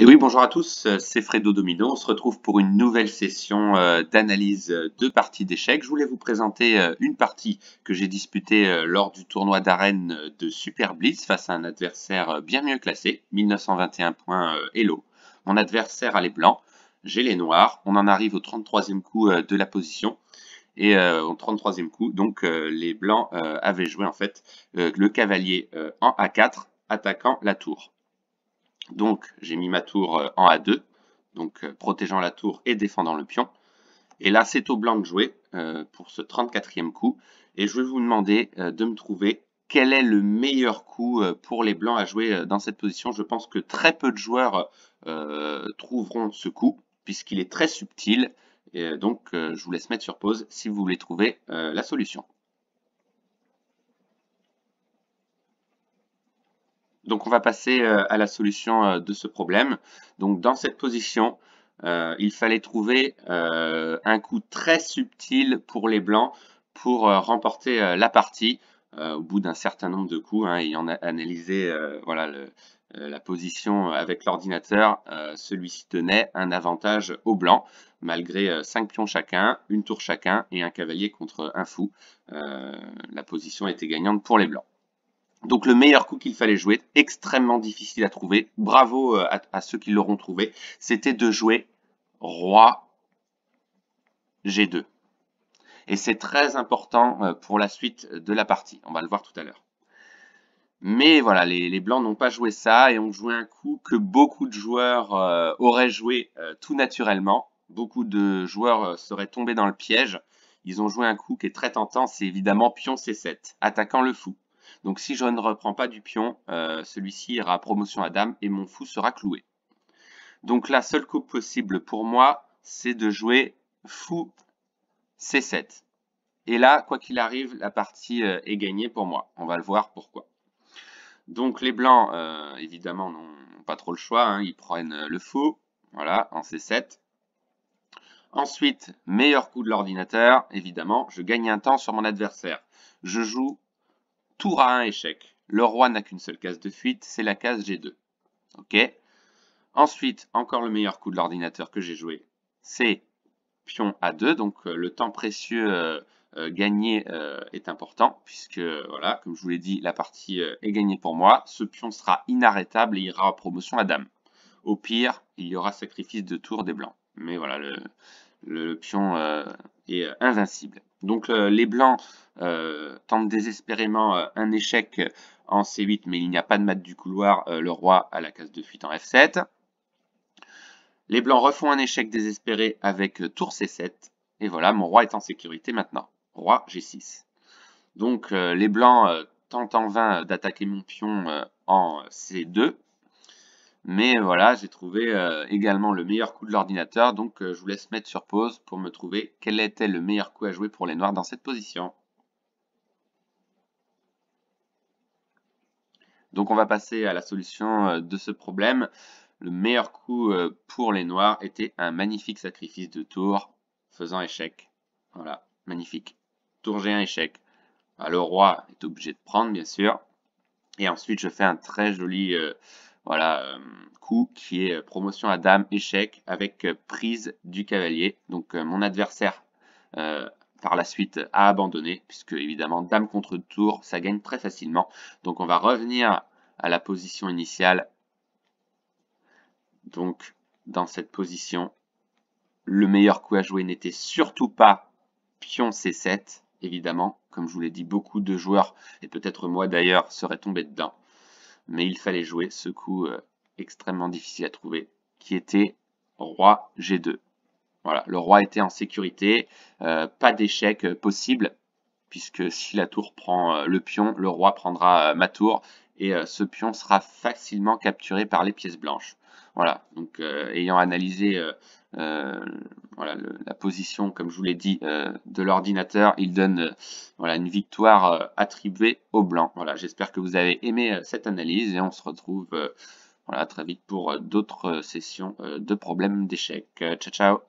Et oui, bonjour à tous, c'est Fredo Domino. On se retrouve pour une nouvelle session d'analyse de parties d'échecs. Je voulais vous présenter une partie que j'ai disputée lors du tournoi d'arène de Super Blitz face à un adversaire bien mieux classé, 1921 points Elo. Mon adversaire a les blancs, j'ai les noirs. On en arrive au 33e coup de la position. Et au 33e coup, donc les blancs avaient joué en fait le cavalier en A4, attaquant la tour. Donc, j'ai mis ma tour en A2, donc protégeant la tour et défendant le pion. Et là, c'est au blanc de jouer pour ce 34e coup. Et je vais vous demander de me trouver quel est le meilleur coup pour les blancs à jouer dans cette position. Je pense que très peu de joueurs trouveront ce coup, puisqu'il est très subtil. Et donc, je vous laisse mettre sur pause si vous voulez trouver la solution. Donc on va passer à la solution de ce problème. Donc dans cette position, il fallait trouver un coup très subtil pour les blancs pour remporter la partie au bout d'un certain nombre de coups, ayant analysé voilà, la position avec l'ordinateur, celui-ci tenait un avantage aux blancs, malgré 5 pions chacun, une tour chacun et un cavalier contre un fou. La position était gagnante pour les blancs. Donc le meilleur coup qu'il fallait jouer, extrêmement difficile à trouver, bravo à ceux qui l'auront trouvé, c'était de jouer roi G2. Et c'est très important pour la suite de la partie, on va le voir tout à l'heure. Mais voilà, les blancs n'ont pas joué ça et ont joué un coup que beaucoup de joueurs auraient joué tout naturellement. Beaucoup de joueurs seraient tombés dans le piège. Ils ont joué un coup qui est très tentant, c'est évidemment pion C7, attaquant le fou. Donc si je ne reprends pas du pion, celui-ci ira à promotion à dame et mon fou sera cloué. Donc la seule coupe possible pour moi, c'est de jouer fou C7. Et là, quoi qu'il arrive, la partie est gagnée pour moi. On va le voir pourquoi. Donc les blancs, évidemment, n'ont pas trop le choix. Ils prennent le fou, voilà, en C7. Ensuite, meilleur coup de l'ordinateur, évidemment, je gagne un temps sur mon adversaire. Je joue tour à 1 échec. Le roi n'a qu'une seule case de fuite, c'est la case G2. Ok. Ensuite, encore le meilleur coup de l'ordinateur que j'ai joué, c'est pion A2. Donc le temps précieux gagné est important, puisque, voilà, comme je vous l'ai dit, la partie est gagnée pour moi. Ce pion sera inarrêtable et ira en promotion à dame. Au pire, il y aura sacrifice de tour des blancs. Mais voilà, le pion est invincible. Donc les blancs tentent désespérément un échec en C8, mais il n'y a pas de mat du couloir, le roi à la case de fuite en F7. Les blancs refont un échec désespéré avec tour C7. Et voilà, mon roi est en sécurité maintenant. Roi G6. Donc les blancs tentent en vain d'attaquer mon pion en C2. Mais voilà, j'ai trouvé également le meilleur coup de l'ordinateur. Donc je vous laisse mettre sur pause pour me trouver quel était le meilleur coup à jouer pour les noirs dans cette position. Donc on va passer à la solution de ce problème. Le meilleur coup pour les noirs était un magnifique sacrifice de tour faisant échec. Voilà, magnifique. Tour G1 échec. Alors, le roi est obligé de prendre, bien sûr. Et ensuite, je fais un très joli voilà, coup qui est promotion à dame échec avec prise du cavalier. Donc mon adversaire par la suite a abandonné, puisque évidemment dame contre tour, ça gagne très facilement. Donc on va revenir à la position initiale. Donc dans cette position, le meilleur coup à jouer n'était surtout pas pion C7, évidemment. Comme je vous l'ai dit, beaucoup de joueurs, et peut-être moi d'ailleurs, seraient tombés dedans. Mais il fallait jouer ce coup extrêmement difficile à trouver, qui était roi G2. Voilà, le roi était en sécurité, pas d'échec possible, puisque si la tour prend le pion, le roi prendra ma tour, et ce pion sera facilement capturé par les pièces blanches. Voilà, donc ayant analysé voilà, la position, comme je vous l'ai dit, de l'ordinateur, il donne voilà, une victoire attribuée aux blancs. Voilà, j'espère que vous avez aimé cette analyse et on se retrouve voilà, très vite pour d'autres sessions de problèmes d'échecs. Ciao, ciao!